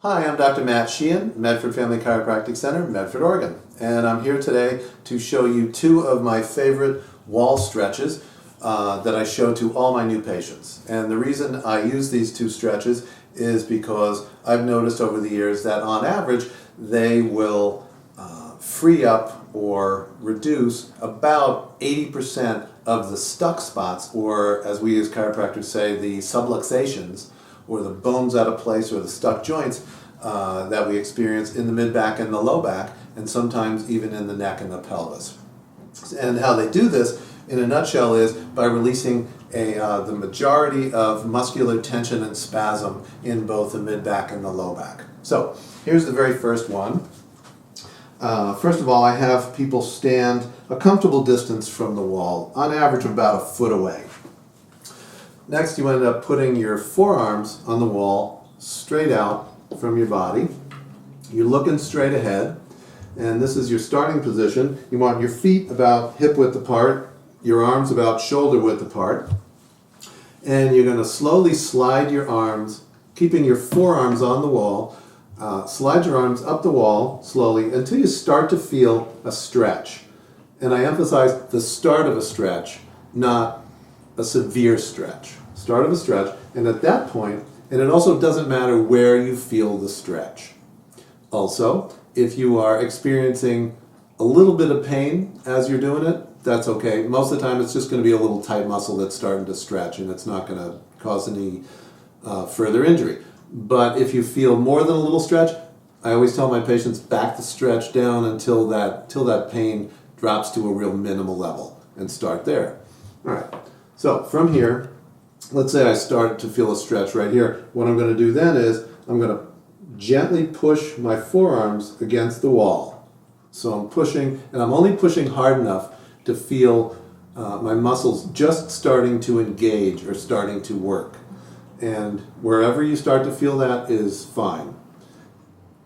Hi, I'm Dr. Matt Sheehan, Medford Family Chiropractic Center, Medford, Oregon. And I'm here today to show you two of my favorite wall stretches that I show to all my new patients. And the reason I use these two stretches is because I've noticed over the years that on average they will free up or reduce about 80% of the stuck spots, or as we as chiropractors say, the subluxations, or the bones out of place, or the stuck joints that we experience in the mid-back and the low back, and sometimes even in the neck and the pelvis. And how they do this, in a nutshell, is by releasing the majority of muscular tension and spasm in both the mid-back and the low back. So here's the very first one. First of all, I have people stand a comfortable distance from the wall, on average about a foot away. Next, you end up putting your forearms on the wall, straight out from your body. You're looking straight ahead, and this is your starting position. You want your feet about hip width apart, your arms about shoulder width apart, and you're going to slowly slide your arms, keeping your forearms on the wall. Slide your arms up the wall slowly until you start to feel a stretch. And I emphasize the start of a stretch, not a severe stretch. Start of a stretch, and at that point, and it also doesn't matter where you feel the stretch. Also, if you are experiencing a little bit of pain as you're doing it, that's okay. Most of the time it's just going to be a little tight muscle that's starting to stretch, and it's not going to cause any further injury. But if you feel more than a little stretch, I always tell my patients back the stretch down until that pain drops to a real minimal level, and start there. All right. So from here, let's say I start to feel a stretch right here. What I'm going to do then is I'm going to gently push my forearms against the wall. So I'm pushing, and I'm only pushing hard enough to feel my muscles just starting to engage or starting to work. And wherever you start to feel that is fine.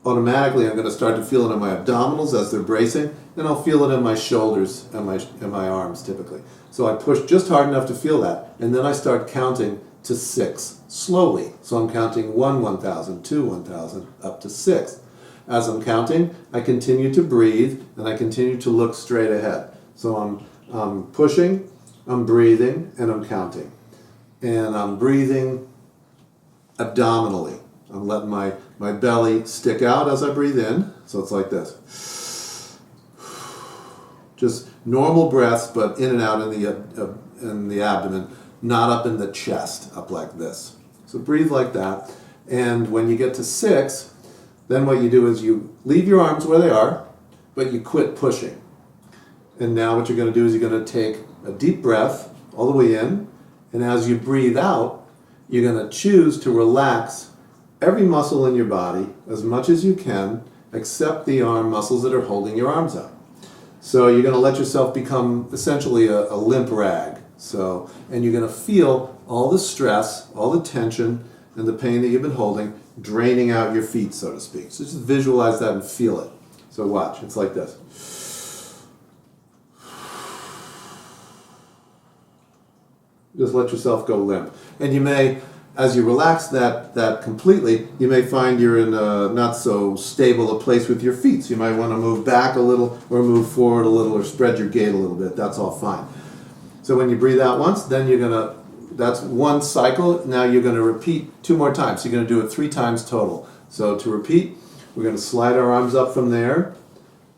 Automatically, I'm going to start to feel it in my abdominals as they're bracing, and I'll feel it in my shoulders and my arms typically. So I push just hard enough to feel that, and then I start counting to 6 slowly. So I'm counting 1, 1,000, 2, 1,000, up to 6. As I'm counting, I continue to breathe, and I continue to look straight ahead. So I'm pushing, I'm breathing, and I'm counting. And I'm breathing abdominally. I'm letting my belly stick out as I breathe in, so it's like this. Just normal breaths, but in and out in the abdomen, not up in the chest, up like this. So breathe like that, and when you get to 6, then what you do is you leave your arms where they are, but you quit pushing. And now what you're going to do is you're going to take a deep breath all the way in, and as you breathe out, you're going to choose to relax every muscle in your body as much as you can, except the arm muscles that are holding your arms up. So you're going to let yourself become essentially a limp rag. And you're going to feel all the stress, all the tension, and the pain that you've been holding draining out your feet, so to speak. So just visualize that and feel it. So watch, it's like this. Just let yourself go limp. And you may, as you relax that completely, you may find you're in a not so stable a place with your feet. So you might want to move back a little, or move forward a little, or spread your gait a little bit. That's all fine. So when you breathe out once, then that's one cycle. Now you're going to repeat 2 more times. So you're going to do it 3 times total. So to repeat, we're going to slide our arms up from there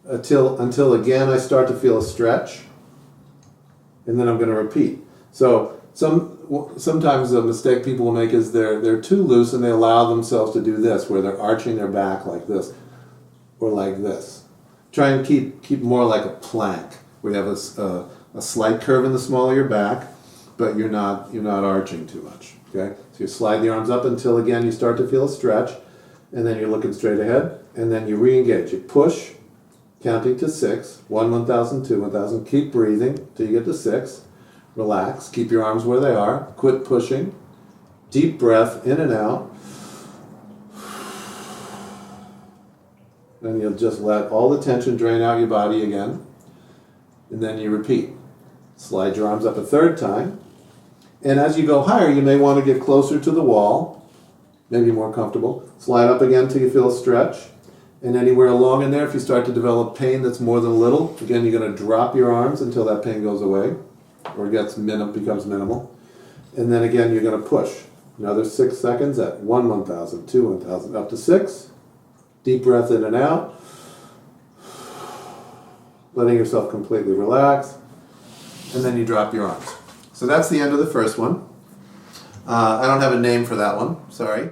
until again I start to feel a stretch. And then I'm going to repeat. So sometimes the mistake people will make is they're too loose, and they allow themselves to do this, where they're arching their back like this, or like this. Try and keep more like a plank, where you have a slight curve in the small of your back, but you're not arching too much. Okay, so you slide the arms up until again you start to feel a stretch, and then you're looking straight ahead, and then you re-engage. You push, counting to 6, 1, 1,000, 2, 1,000. Keep breathing till you get to 6. Relax, keep your arms where they are, quit pushing, deep breath in and out, and you'll just let all the tension drain out your body again, and then you repeat. Slide your arms up a 3rd time, and as you go higher, you may want to get closer to the wall, maybe more comfortable. Slide up again till you feel a stretch. And anywhere along in there, if you start to develop pain that's more than a little, again, you're going to drop your arms until that pain goes away or becomes minimal. And then again, you're going to push. Another 6 seconds at 1, 1,000, 2, 1,000, up to 6. Deep breath in and out. Letting yourself completely relax. And then you drop your arms. So that's the end of the first one. I don't have a name for that one, sorry.